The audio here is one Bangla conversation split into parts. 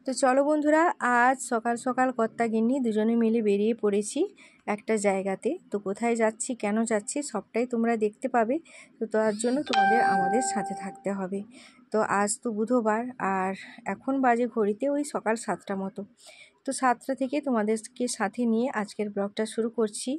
তো চলো বন্ধুরা, আজ সকাল সকাল কর্তা গিন্নি দুজনে মিলে বেরিয়ে পড়েছি একটা জায়গাতে। তো কোথায় যাচ্ছি, কেন যাচ্ছি, সবটাই তোমরা দেখতে পাবে। তো তার জন্য তোমাদের আমাদের সাথে থাকতে হবে। তো আজ তো বুধবার, আর এখন বাজে ঘড়িতে ওই সকাল 7টা মতো। তো 7টা থেকে তোমাদেরকে সাথে নিয়ে আজকের ব্লগটা শুরু করছি।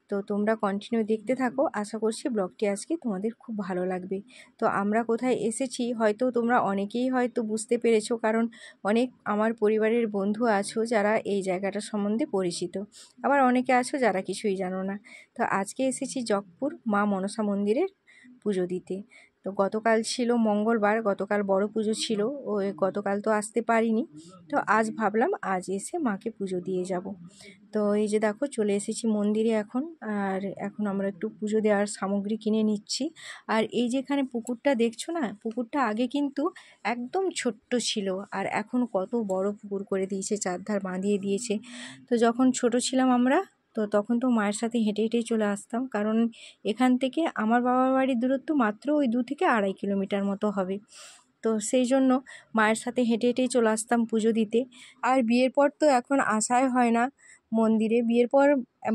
তো তোমরা কন্টিনিউ দেখতে থাকো, আশা করছি ব্লগটি আজকে তোমাদের খুব ভালো লাগবে। তো আমরা কোথায় এসেছি হয়তো তোমরা অনেকেই হয়তো বুঝতে পেরেছো, কারণ অনেক আমার পরিবারের বন্ধু আছো যারা এই জায়গাটা সম্বন্ধে পরিচিত, আবার অনেকে আছো যারা কিছুই জানো না। তো আজকে এসেছি জগপুর মা মনসা মন্দিরের পুজো দিতে। তো গতকাল ছিল মঙ্গলবার, গতকাল বড় পুজো ছিল, ওই গতকাল তো আসতে পারিনি। তো আজ ভাবলাম আজ এসে মাকে পুজো দিয়ে যাব। তো এই যে দেখো চলে এসেছি মন্দিরে এখন, আর এখন আমরা একটু পুজো দেওয়ার সামগ্রী কিনে নিচ্ছি। আর এই যেখানে পুকুরটা দেখছো না, পুকুরটা আগে কিন্তু একদম ছোট্ট ছিল, আর এখন কত বড় পুকুর করে দিয়েছে, চারধার বাঁধিয়ে দিয়েছে। তো যখন ছোট ছিলাম আমরা, তো তখন তো মায়ের সাথে হেঁটে হেঁটেই চলে আসতাম, কারণ এখান থেকে আমার বাবার বাড়ির দূরত্ব মাত্র ওই 2 থেকে 2.5 কিলোমিটার মতো হবে। তো সেই জন্য মায়ের সাথে হেঁটে হেঁটেই চলে আসতাম পুজো দিতে। আর বিয়ের পর তো এখন আসাই হয় না মন্দিরে। বিয়ের পর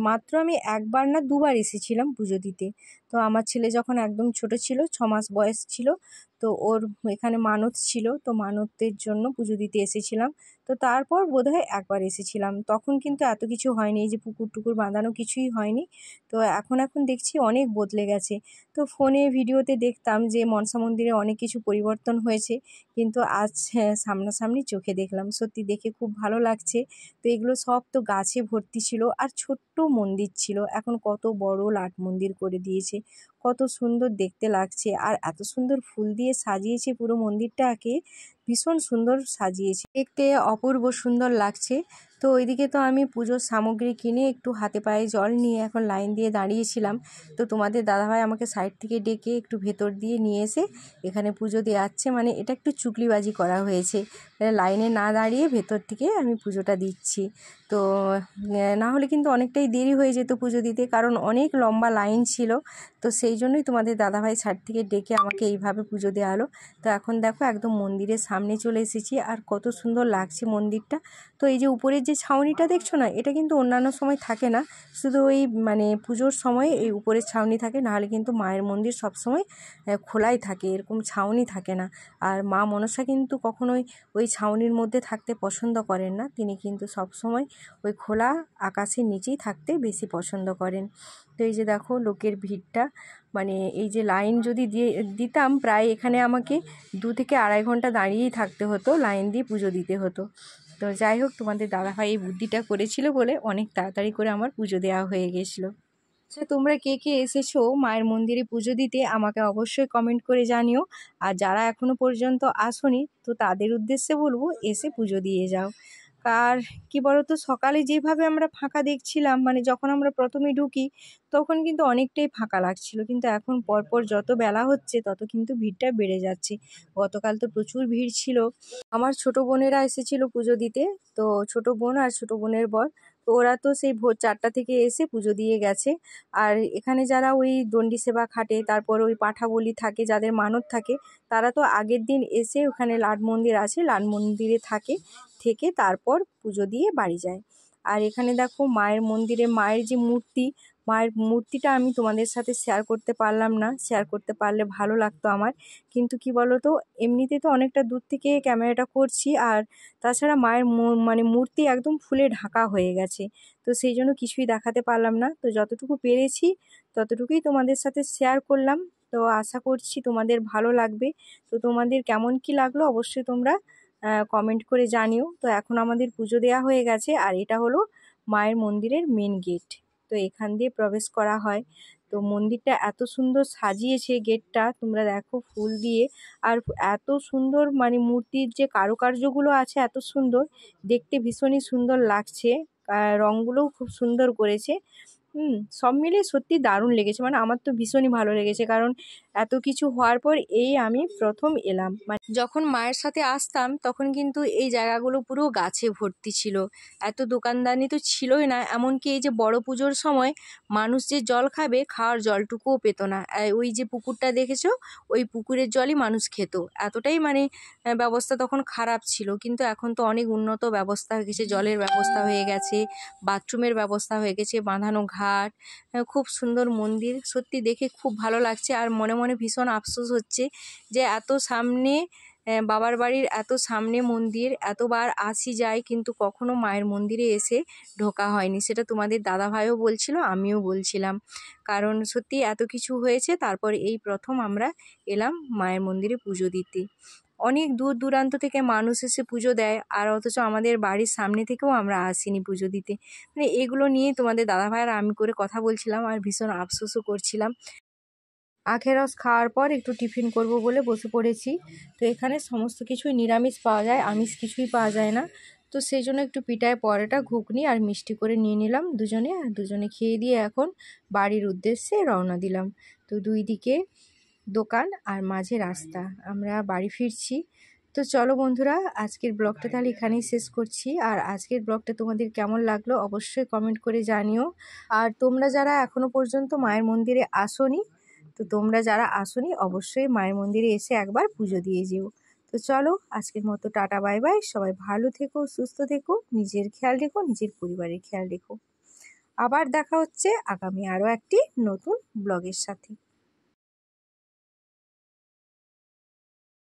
মাত্র আমি একবার না দুবার এসেছিলাম পুজো দিতে। তো আমার ছেলে যখন একদম ছোট ছিল, 6 মাস বয়স ছিল, তো ওর এখানে মানত ছিল, তো মানতের জন্য পুজো দিতে এসেছিলাম। তো তারপর বোধহয় একবার এসেছিলাম, তখন কিন্তু এত কিছু হয়নি, এই যে পুকুর টুকুর বাঁধানো কিছুই হয়নি। তো এখন দেখছি অনেক বদলে গেছে। তো ফোনে ভিডিওতে দেখতাম যে মনসা মন্দিরে অনেক কিছু পরিবর্তন হয়েছে, কিন্তু আজ সামনাসামনি চোখে দেখলাম, সত্যি দেখে খুব ভালো লাগছে। তো এগুলো সব তো গাছে ভর্তি ছিল, আর ছোট্ট মন্দির ছিল, এখন কত বড় লাট মন্দির করে দিয়েছে, কত সুন্দর দেখতে লাগছে। আর এত সুন্দর ফুল দিয়ে সাজিয়েছে পুরো মন্দিরটাকে, ভীষণ সুন্দর সাজিয়েছে, দেখতে অপূর্ব সুন্দর লাগছে। তো ওইদিকে তো আমি পুজোর সামগ্রী কিনে একটু হাতে পায়ে জল নিয়ে এখন লাইন দিয়ে দাঁড়িয়েছিলাম। তো তোমাদের দাদাভাই আমাকে সাইড থেকে ডেকে একটু ভেতর দিয়ে নিয়ে এসে এখানে পুজো দেওয়াচ্ছে, মানে এটা একটু চুগলিবাজি করা হয়েছে, লাইনে না দাঁড়িয়ে ভেতর থেকে আমি পুজোটা দিচ্ছি। তো না হলে কিন্তু অনেকটাই দেরি হয়ে যেত পুজো দিতে, কারণ অনেক লম্বা লাইন ছিল। তো সেই জন্যই তোমাদের দাদাভাই সাইড থেকে ডেকে আমাকে এইভাবে পুজো দেওয়ালো। তো এখন দেখো একদম মন্দিরের সামনে চলে এসেছি, আর কত সুন্দর লাগছে মন্দিরটা। তো এই যে উপরের যে ছাউনিটা দেখছো না, এটা কিন্তু অন্যান্য সময় থাকে না, শুধু ওই মানে পুজোর সময় এই উপরের ছাউনি থাকে, নাহলে কিন্তু মায়ের মন্দির সবসময় খোলাই থাকে, এরকম ছাউনি থাকে না। আর মা মনসা কিন্তু কখনোই ওই ছাউনির মধ্যে থাকতে পছন্দ করেন না, তিনি কিন্তু সবসময় ওই খোলা আকাশের নিচেই থাকতে বেশি পছন্দ করেন। তো এই যে দেখো লোকের ভিড়টা, মানে এই যে লাইন যদি দিতাম, প্রায় এখানে আমাকে 2 থেকে 2.5 ঘন্টা দাঁড়িয়েই থাকতে হতো, লাইন দিয়ে পুজো দিতে হতো। তো যাই হোক, তোমাদের দাদাভাই এই বুদ্ধিটা করেছিল বলে অনেক তাড়াতাড়ি করে আমার পুজো দেওয়া হয়ে গেছিলো। আচ্ছা, তোমরা কে কে এসেছো মায়ের মন্দিরে পুজো দিতে আমাকে অবশ্যই কমেন্ট করে জানিও। আর যারা এখনো পর্যন্ত আসোনি, তো তাদের উদ্দেশ্যে বলবো এসে পুজো দিয়ে যাও। আর কি বলতো, সকালে যেভাবে আমরা ফাঁকা দেখছিলাম, মানে যখন আমরা প্রথমে ঢুকি তখন কিন্তু অনেকটাই ফাঁকা লাগছিল, কিন্তু এখন পরপর যত বেলা হচ্ছে তত কিন্তু ভিড়টা বেড়ে যাচ্ছে। গতকাল তো প্রচুর ভিড় ছিল। আমার ছোট বোনেরা এসেছিল পুজো দিতে, তো ছোট বোন আর ছোট বোনের বর, তো ওরা তো সেই ভোর 4টা থেকে এসে পুজো দিয়ে গেছে। আর এখানে যারা ওই দণ্ডি সেবা খাটে, তারপর ওই পাঠা বলি থাকে, যাদের মানত থাকে, তারা তো আগের দিন এসে ওখানে লাট মন্দির আছে, লাট মন্দিরে থেকে তারপর পুজো দিয়ে বাড়ি যায়। আর এখানে দেখো মায়ের মন্দিরে মায়ের যে মূর্তি, মায়ের মূর্তিটা আমি তোমাদের সাথে শেয়ার করতে পারলাম না, শেয়ার করতে পারলে ভালো লাগতো আমার। কিন্তু কি বলো তো, এমনিতে তো অনেকটা দূর থেকে ক্যামেরাটা করছি, আর তাছাড়া মায়ের মানে মূর্তি একদম ফুলে ঢাকা হয়ে গেছে, তো সেই জন্য কিছুই দেখাতে পারলাম না। তো যতটুকু পেরেছি ততটুকুই তোমাদের সাথে শেয়ার করলাম। তো আশা করছি তোমাদের ভালো লাগবে। তো তোমাদের কেমন কি লাগলো অবশ্যই তোমরা কমেন্ট করে জানিও। তো এখন আমাদের পুজো দেওয়া হয়ে গেছে, আর এটা হলো মায়ের মন্দিরের মেন গেট। তো এখান দিয়ে প্রবেশ করা হয়। তো মন্দিরটা এত সুন্দর সাজিয়েছে গেটটা, তোমরা দেখো ফুল দিয়ে, আর এত সুন্দর মানে মূর্তির যে কারুকার্যগুলো আছে এত সুন্দর দেখতে, ভীষণই সুন্দর লাগছে। রঙগুলোও খুব সুন্দর করেছে। সব মিলিয়ে সত্যি দারুণ লেগেছে, মানে আমার তো ভীষণই ভালো লেগেছে। কারণ এত কিছু হওয়ার পর এই আমি প্রথম এলাম। মানে যখন মায়ের সাথে আসতাম তখন কিন্তু এই জায়গাগুলো পুরো গাছে ভর্তি ছিল, এত দোকানদানি তো ছিলই না। এমনকি এই যে বড় পুজোর সময় মানুষ যে জল খাবে, খাওয়ার জলটুকুও পেত না। ওই যে পুকুরটা দেখেছো, ওই পুকুরের জলই মানুষ খেত। এতটাই মানে ব্যবস্থা তখন খারাপ ছিল। কিন্তু এখন তো অনেক উন্নত ব্যবস্থা হয়ে গেছে, জলের ব্যবস্থা হয়ে গেছে, বাথরুমের ব্যবস্থা হয়ে গেছে, বাঁধানো ঘাট, খুব সুন্দর মন্দির। সত্যি দেখে খুব ভালো লাগছে। আর মনে মনে ভীষণ আফসোস হচ্ছে যে এত সামনে, বাবার বাড়ির এত সামনে মন্দির, এতবার আসি যাই কিন্তু কখনো মায়ের মন্দিরে এসে ঢোকা হয়নি। সেটা তোমাদের দাদাভাইও বলছিল, আমিও বলছিলাম। কারণ সত্যি এত কিছু হয়েছে, তারপর এই প্রথম আমরা এলাম মায়ের মন্দিরে পুজো দিতে। অনেক দূর দূরান্ত থেকে মানুষ এসে পুজো দেয়, আর অথচ আমাদের বাড়ির সামনে থেকেও আমরা আসিনি পুজো দিতে। মানে এগুলো নিয়ে তোমাদের দাদাভাই আর আমি করে কথা বলছিলাম, আর ভীষণ আফসোসও করছিলাম। আখের রস খাওয়ার পর একটু টিফিন করব বলে বসে পড়েছি। তো এখানে সমস্ত কিছুই নিরামিষ পাওয়া যায়, আমিষ কিছুই পাওয়া যায় না। তো সেই জন্য একটু পিঠায় পরোটা, ঘুগনি আর মিষ্টি করে নিয়ে নিলাম দুজনে। আর দুজনে খেয়ে দিয়ে এখন বাড়ির উদ্দেশ্যে রওনা দিলাম। তো দুই দিকে দোকান আর মাঝে রাস্তা, আমরা বাড়ি ফিরছি। তো চলো বন্ধুরা, আজকের ব্লগটা তাহলে এখানেই শেষ করছি। আর আজকের ব্লগটা তোমাদের কেমন লাগলো অবশ্যই কমেন্ট করে জানিও। আর তোমরা যারা এখনো পর্যন্ত মায়ের মন্দিরে আসোনি, তো তোমরা যারা আসোনি অবশ্যই মায়ের মন্দিরে এসে একবার পুজো দিয়ে যেও। তো চলো আজকের মতো টাটা বাই বাই। সবাই ভালো থেকো, সুস্থ থেকো, নিজের খেয়াল রেখো, নিজের পরিবারের খেয়াল রেখো। আবার দেখা হচ্ছে আগামী আরও একটি নতুন ব্লগের সাথে।